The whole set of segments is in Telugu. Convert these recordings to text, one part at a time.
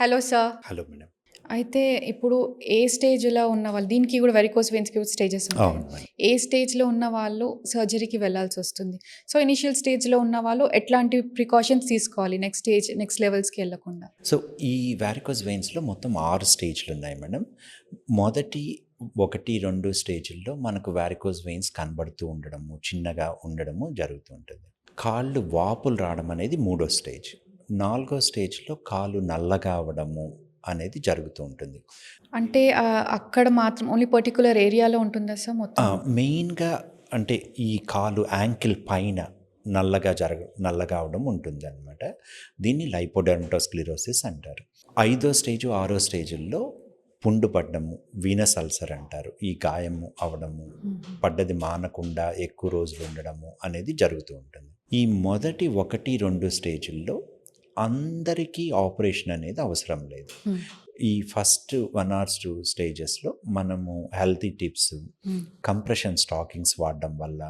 Hello sir. Hello madam. అయితే ఇప్పుడు ఏ స్టేజ్‌లో ఉన్నవాళ్ళు దీనికి కూడా వెరికోస్ వెయిన్స్‌కి కూడా స్టేజెస్ ఉంటాయి. అవును మేడం. ఏ స్టేజ్‌లో ఉన్న వాళ్ళు సర్జరీకి వెళ్ళాల్సొస్తుంది. సో, ఇనీషియల్ స్టేజ్‌లో ఉన్నవాళ్ళు ఎట్లాంటి ప్రికాషన్స్ తీసుకోవాలి నెక్స్ట్ లెవెల్స్‌కి ఎళ్ళకుండా? సో, ఈ వారికోస్ వెయిన్స్‌లో మొత్తం 6 స్టేజ్‌లున్నాయి మేడం. మొదటి 1, 2 స్టేజుల్లో మనకు వారికోస్ వెయిన్స్ కనబడుతూ ఉండడము, చిన్నగా ఉండడము జరుగుతూ ఉంటుంది. కాళ్ళు వాపులు రావడం అనేది మూడో స్టేజ్. నాలుగో స్టేజ్‌లో కాలు నల్లగా అవ్వడము అనేది జరుగుతూ ఉంటుంది. అంటే అక్కడ మాత్రం ఓన్లీ పర్టిక్యులర్ ఏరియాలో ఉంటుందా సార్ మొత్తం? మెయిన్‌గా అంటే ఈ కాలు యాంకిల్ పైన నల్లగా అవ్వడం ఉంటుందనమాట. దీన్ని లైపోడెర్మటోస్క్లిరోసిస్ అంటారు. ఐదో స్టేజు, ఆరో స్టేజుల్లో పుండు పడ్డము, వీనస్ అల్సర్ అంటారు. ఈ గాయము అవ్వడము, పడ్డది మానకుండా ఎక్కువ రోజులు ఉండడము అనేది జరుగుతూ ఉంటుంది. ఈ మొదటి 1, 2 స్టేజుల్లో అందరికీ ఆపరేషన్ అనేది అవసరం లేదు. ఈ ఫస్ట్ 1 ఆర్ 2 స్టేజెస్‌లో మనము హెల్తీ టిప్స్, కంప్రెషన్ స్టాకింగ్స్ వాడడం వల్ల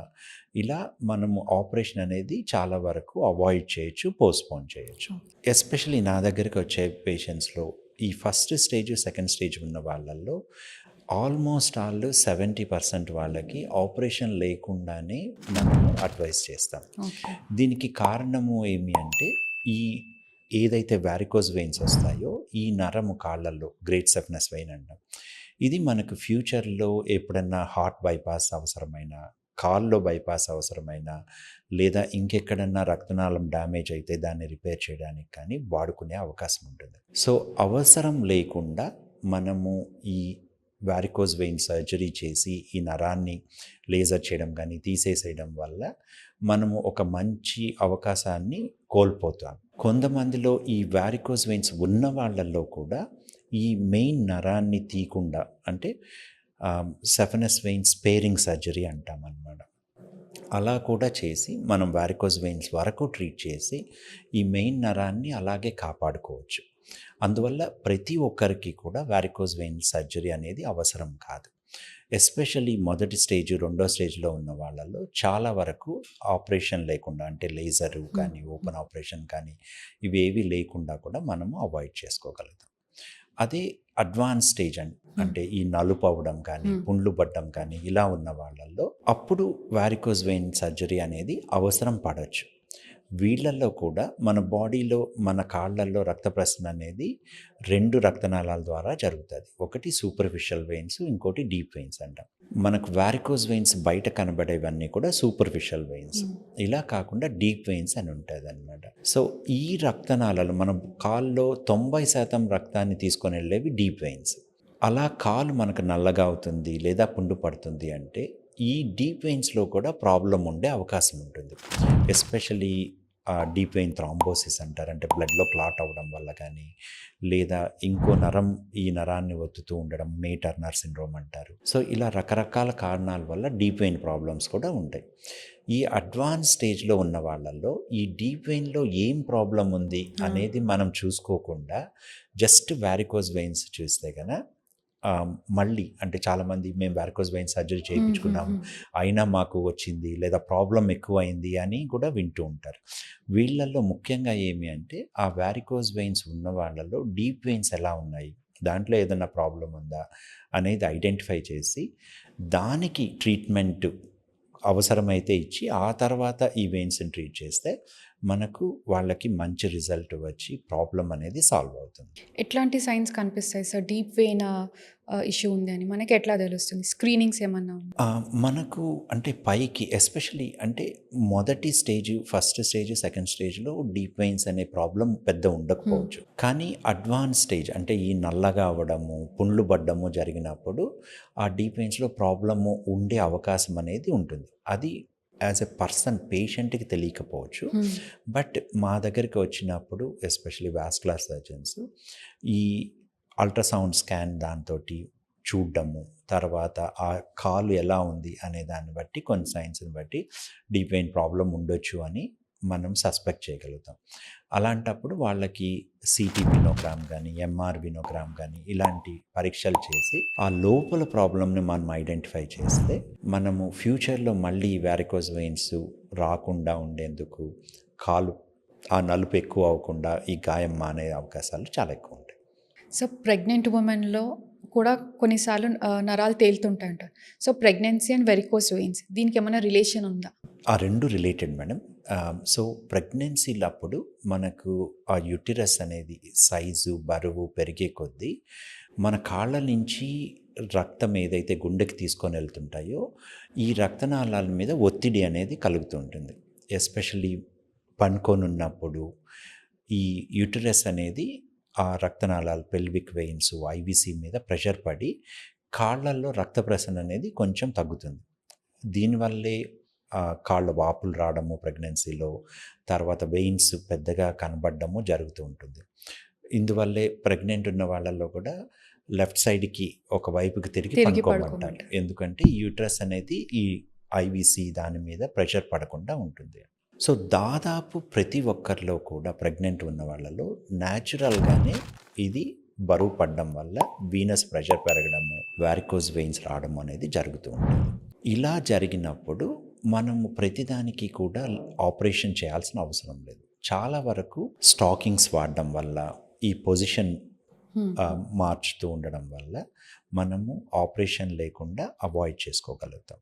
ఇలా మనము ఆపరేషన్ అనేది చాలా వరకు అవాయిడ్ చేయొచ్చు, పోస్ట్‌పోన్ చేయొచ్చు. ఎస్పెషల్లీ నా దగ్గరికి వచ్చే పేషెంట్స్‌లో ఈ ఫస్ట్ స్టేజ్, సెకండ్ స్టేజ్ ఉన్న వాళ్ళల్లో ఆల్మోస్ట్ ఆల్ 70% వాళ్ళకి ఆపరేషన్ లేకుండానే మనము అడ్వైస్ చేస్తాం. ఓకే. దీనికి కారణము ఏమి అంటే ఈ ఏదైతే వారికోస్ వెయిన్స్ వస్తాయో ఈ నరము కాళ్ళల్లో గ్రేట్ సెఫ్నస్ వెయిన్ అంటాం. ఇది మనకు ఫ్యూచర్‌లో ఎప్పుడన్నా హార్ట్ బైపాస్ అవసరమైన, కాల్లో బైపాస్ అవసరమైన, లేదా ఇంకెక్కడన్నా రక్తనాళం డ్యామేజ్ అయితే దాన్ని రిపేర్ చేయడానికి కానీ వాడుకునే అవకాశం ఉంటుంది. సో, అవసరం లేకుండా మనము ఈ వారికోస్ వెయిన్ సర్జరీ చేసి ఈ నరాన్ని లేజర్ చేయడం కానీ తీసేసేయడం వల్ల మనము ఒక మంచి అవకాశాన్ని కోల్పోతాం. కొంతమందిలో ఈ వారికోస్ వెయిన్స్ ఉన్న వాళ్ళల్లో కూడా ఈ మెయిన్ నరాన్ని తీయకుండా అంటే సెఫనస్ వెయిన్ స్పేరింగ్ సర్జరీ అంటామన్నమాట. అలా కూడా చేసి మనం వారికోస్ వెయిన్స్ వరకు ట్రీట్ చేసి ఈ మెయిన్ నరాన్ని అలాగే కాపాడుకోవచ్చు. అందువల్ల ప్రతి ఒక్కరికి కూడా వారికోస్ వెయిన్ సర్జరీ అనేది అవసరం కాదు. ఎస్పెషల్లీ మొదటి స్టేజ్, రెండో స్టేజ్‌లో ఉన్న వాళ్ళలో చాలా వరకు ఆపరేషన్ లేకుండా అంటే లేజరు కానీ, ఓపెన్ ఆపరేషన్ కానీ ఇవేవి లేకుండా కూడా మనము అవాయిడ్ చేసుకోగలుగుతాం. అదే అడ్వాన్స్ స్టేజ్ అంటే ఈ నలుపు అవ్వడం కానీ, పుండ్లు పడడం కానీ ఇలా ఉన్న వాళ్ళల్లో అప్పుడు వారికోస్ వెయిన్ సర్జరీ అనేది అవసరం పడొచ్చు. వీళ్ళల్లో కూడా మన బాడీలో, మన కాళ్ళల్లో రక్త ప్రసరణ అనేది 2 రక్తనాళాల ద్వారా జరుగుతుంది. ఒకటి సూపర్ఫిషియల్ వెయిన్స్, ఇంకోటి డీప్ వెయిన్స్ అంటాం. మనకు వారికోస్ వెయిన్స్ బయట కనబడేవన్నీ కూడా సూపర్ఫిషియల్ వెయిన్స్. ఇలా కాకుండా డీప్ వెయిన్స్ అని ఉంటుందన్నమాట. సో, ఈ రక్తనాళాలు మనం కాల్లో 90% రక్తాన్ని తీసుకొని వెళ్ళేవి డీప్ వెయిన్స్. అలా కాలు మనకు నల్లగా అవుతుంది లేదా పుండు పడుతుంది అంటే ఈ డీప్ వెయిన్స్‌లో కూడా ప్రాబ్లమ్ ఉండే అవకాశం ఉంటుంది. ఎస్పెషల్లీ డీప్ వెయిన్ థ్రాంబోసిస్ అంటారు. అంటే బ్లడ్‌లో క్లాట్ అవ్వడం వల్ల కానీ, లేదా ఇంకో నరం ఈ నరాన్ని ఒత్తుతూ ఉండడం మే టర్నర్ సిండ్రోమ్ అంటారు. సో, ఇలా రకరకాల కారణాల వల్ల డీప్ వెయిన్ ప్రాబ్లమ్స్ కూడా ఉంటాయి. ఈ అడ్వాన్స్ స్టేజ్‌లో ఉన్న వాళ్ళల్లో ఈ డీప్ వెయిన్‌లో ఏం ప్రాబ్లమ్ ఉంది అనేది మనం చూసుకోకుండా జస్ట్ వారికోస్ వెయిన్స్ చూస్తే గన మళ్ళీ అంటే చాలామంది మేము వారికోస్ వెయిన్ సర్జరీ చేయించుకున్నాము, అయినా మాకు వచ్చింది లేదా ప్రాబ్లమ్ ఎక్కువైంది అని కూడా వింటూ ఉంటారు. వీళ్ళల్లో ముఖ్యంగా ఏమి అంటే ఆ వారికోస్ వెయిన్స్ ఉన్న వాళ్ళలో డీప్ వెయిన్స్ ఎలా ఉన్నాయి, దాంట్లో ఏదైనా ప్రాబ్లం ఉందా అనేది ఐడెంటిఫై చేసి దానికి ట్రీట్మెంట్ అవసరమైతే ఇచ్చి ఆ తర్వాత ఈ వెయిన్స్ని ట్రీట్ చేస్తే మనకు వాళ్ళకి మంచి రిజల్ట్ వచ్చి ప్రాబ్లం అనేది సాల్వ్ అవుతుంది. ఎట్లాంటి సైన్స్ కనిపిస్తాయి సార్? డీప్ వెయిన్ ఇష్యూ ఉంది అని మనకి ఎట్లా తెలుస్తుంది? స్క్రీనింగ్స్ ఏమన్నా మనకు అంటే పైకి ఎస్పెషల్లీ అంటే మొదటి స్టేజ్, ఫస్ట్ స్టేజ్, సెకండ్ స్టేజ్‌లో డీప్ వెయిన్స్ అనే ప్రాబ్లం పెద్ద ఉండకపోవచ్చు. కానీ అడ్వాన్స్ స్టేజ్ అంటే ఈ నల్లగా అవ్వడము, పుండ్లు పడ్డము జరిగినప్పుడు ఆ డీప్ వెయిన్స్‌లో ప్రాబ్లము ఉండే అవకాశం అనేది ఉంటుంది. అది యాజ్ ఎ పర్సన్ పేషెంట్‌కి తెలియకపోవచ్చు. బట్ మా దగ్గరికి వచ్చినప్పుడు ఎస్పెషల్లీ వాస్కులర్ సర్జన్స్ ఈ అల్ట్రాసౌండ్ స్కాన్ దాంతోటి చూడడము, తర్వాత ఆ కాలు ఎలా ఉంది అనే దాన్ని బట్టి కొన్ని సైన్స్‌ని బట్టి డీప్ వెయిన్ ప్రాబ్లమ్ ఉండొచ్చు అని మనం సస్పెక్ట్ చేయగలుగుతాం. అలాంటప్పుడు వాళ్ళకి సీటీ వినోగ్రామ్ కానీ, ఎంఆర్ వినోగ్రామ్ కానీ ఇలాంటి పరీక్షలు చేసి ఆ లోపల ప్రాబ్లమ్‌ని మనం ఐడెంటిఫై చేస్తే మనము ఫ్యూచర్‌లో మళ్ళీ వారికోస్ వెయిన్స్ రాకుండా ఉండేందుకు, కాలు ఆ నలుపు ఎక్కువ అవ్వకుండా ఈ గాయం మానే అవకాశాలు చాలా ఎక్కువ ఉంటాయి. సో, ప్రెగ్నెంట్ వుమెన్‌లో కూడా కొన్నిసార్లు నరాలు తేలుతుంటాయంట. So, pregnancy and varicose veins దీనికేమైనా రిలేషన్ ఉందా? ఆ 2 రిలేటెడ్ మేడం. సో, ప్రెగ్నెన్సీలప్పుడు మనకు ఆ యుటిరస్ అనేది సైజు, బరువు పెరిగే కొద్దీ మన కాళ్ళ నుంచి రక్తం ఏదైతే గుండెకి తీసుకొని వెళ్తుంటాయో, ఈ రక్తనాళాల మీద ఒత్తిడి అనేది కలుగుతూ ఉంటుంది. ఎస్పెషల్లీ పనుకొనున్నప్పుడు ఈ యుటిరస్ అనేది ఆ రక్తనాళాలు పెల్విక్ వెయిన్స్, ఐవీసీ మీద ప్రెషర్ పడి కాళ్ళల్లో రక్త ప్రసరణ అనేది కొంచెం తగ్గుతుంది. దీనివల్లే కాళ్ళ వాపులు రావడము ప్రెగ్నెన్సీలో, తర్వాత వెయిన్స్ పెద్దగా కనబడడము జరుగుతూ ఉంటుంది. ఇందువల్లే ప్రెగ్నెంట్ ఉన్న వాళ్ళల్లో కూడా లెఫ్ట్ సైడ్‌కి ఒక వైపుకి తిరిగి తిరిగి పడుకోమంటారు. పడుకోమంటారు. ఎందుకంటే యూట్రస్ అనేది ఈ ఐవీసీ దాని మీద ప్రెషర్ పడకుండా ఉంటుంది. సో, దాదాపు ప్రతి ఒక్కరిలో కూడా ప్రెగ్నెంట్ ఉన్న వాళ్ళలో న్యాచురల్‌గానే ఇది బరువు పడడం వల్ల వీనస్ ప్రెషర్ పెరగడము, వారికోస్ వెయిన్స్ రావడం అనేది జరుగుతూ ఉంటుంది. ఇలా జరిగినప్పుడు మనము ప్రతిదానికి కూడా ఆపరేషన్ చేయాల్సిన అవసరం లేదు. చాలా వరకు స్టాకింగ్స్ వాడడం వల్ల, ఈ పొజిషన్ హ్మ్. మార్చుతూ ఉండడం వల్ల మనము ఆపరేషన్ లేకుండా అవాయిడ్ చేసుకోగలుగుతాం.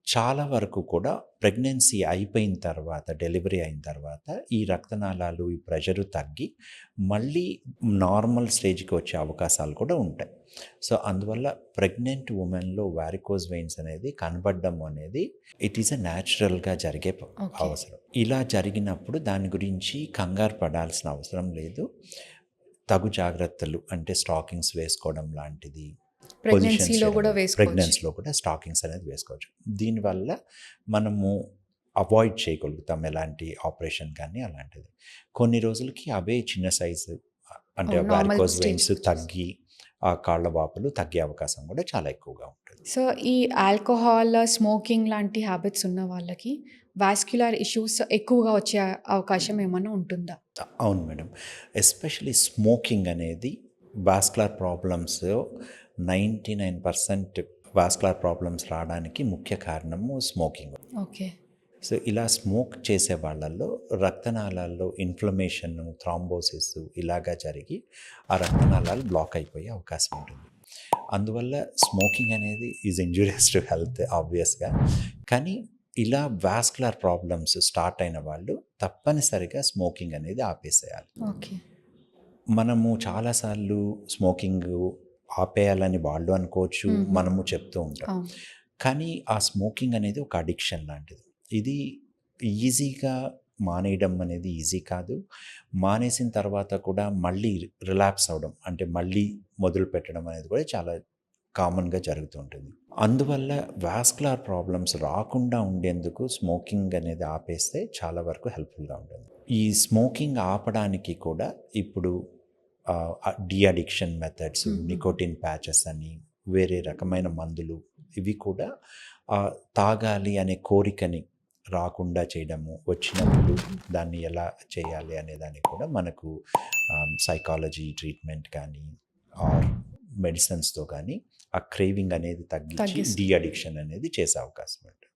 చాలా వరకు కూడా ప్రెగ్నెన్సీ అయిపోయిన తర్వాత, డెలివరీ అయిన తర్వాత ఈ రక్తనాళాలు, ఈ ప్రెషరు తగ్గి మళ్ళీ నార్మల్ స్టేజ్‌కి వచ్చే అవకాశాలు కూడా ఉంటాయి. సో, అందువల్ల ప్రెగ్నెంట్ వుమెన్‌లో వారికోస్ వెయిన్స్ అనేది కనబడడం అనేది ఇట్ ఈస్ ఎ న్యాచురల్‌గా జరిగే ఓకే. అవసరం. ఇలా జరిగినప్పుడు దాని గురించి కంగారు పడాల్సిన అవసరం లేదు. తగు జాగ్రత్తలు అంటే స్టాకింగ్స్ వేసుకోవడం లాంటిది, పొజిషన్స్ ప్రెగ్నెన్సీలో చేయడం, కూడా వేసుకోవచ్చు. ప్రెగ్నెన్సీలో కూడా స్టాకింగ్స్ అనేది వేసుకోవచ్చు. దీనివల్ల మనము అవాయిడ్ చేయగలుగుతాం ఎలాంటి ఆపరేషన్ కానీ అలాంటిది. కొన్ని రోజులకి అవే చిన్న సైజు అంటే నార్మల్ వారికోస్ వెయిన్స్ స్టేజ్‌కి తగ్గి, ఆ కాళ్ళ వాపులు తగ్గే అవకాశం కూడా చాలా ఎక్కువగా ఉంటుంది. సో, ఈ ఆల్కహాల్, స్మోకింగ్ లాంటి హ్యాబిట్స్ ఉన్న వాళ్ళకి వాస్క్యులర్ ఇష్యూస్ ఎక్కువగా వచ్చే అవకాశం ఏమన్నా ఉంటుందా? అవును మేడం. ఎస్పెషల్లీ స్మోకింగ్ అనేది వాస్కులర్ ప్రాబ్లమ్స్ 99% వాస్కులర్ ప్రాబ్లమ్స్ రావడానికి ముఖ్య కారణము స్మోకింగ్. ఓకే. సో, ఇలా స్మోక్ చేసే వాళ్ళల్లో రక్తనాళాల్లో ఇన్ఫ్లమేషను, థ్రాంబోసిస్ ఇలాగా జరిగి ఆ రక్తనాళాలు బ్లాక్ అయిపోయే అవకాశం ఉంటుంది. అందువల్ల స్మోకింగ్ అనేది ఈజ్ ఇంజూరియస్ టు హెల్త్ ఆబ్వియస్‌గా. కానీ ఇలా వాస్కులర్ ప్రాబ్లమ్స్ స్టార్ట్ అయిన వాళ్ళు తప్పనిసరిగా స్మోకింగ్ అనేది ఆపేసేయాలి. ఓకే. మనము చాలాసార్లు స్మోకింగు ఆపేయాలని వాళ్ళు అనుకోవచ్చు, మనము చెప్తూ ఉంటాం. అవును. కానీ ఆ స్మోకింగ్ అనేది ఒక అడిక్షన్ లాంటిది. ఇది ఈజీగా మానేయడం అనేది ఈజీ కాదు. మానేసిన తర్వాత కూడా మళ్ళీ రిలాప్స్ అవ్వడం అంటే మళ్ళీ మొదలుపెట్టడం అనేది కూడా చాలా కామన్‌గా జరుగుతూ ఉంటుంది. అందువల్ల వాస్కులర్ ప్రాబ్లమ్స్ రాకుండా ఉండేందుకు స్మోకింగ్ అనేది ఆపేస్తే చాలా వరకు హెల్ప్‌ఫుల్‌గా ఉంటుంది. ఈ స్మోకింగ్ ఆపడానికి కూడా ఇప్పుడు de addiction methods, nicotine patches అని, వేరే రకమైన మందులు ఇవి కూడా తాగాలి అనే కోరికని రాకుండా చేయడము, వచ్చినప్పుడు దాన్ని ఎలా చేయాలి అనే దానికి కూడా మనకు సైకాలజీ ట్రీట్మెంట్ కానీ ఆర్ మెడిసిన్స్‌తో కానీ ఆ క్రేవింగ్ అనేది తగ్గించి తగ్గిస్తుంది. డీ అడిక్షన్ అనేది చేసే అవకాశం ఉంటుంది.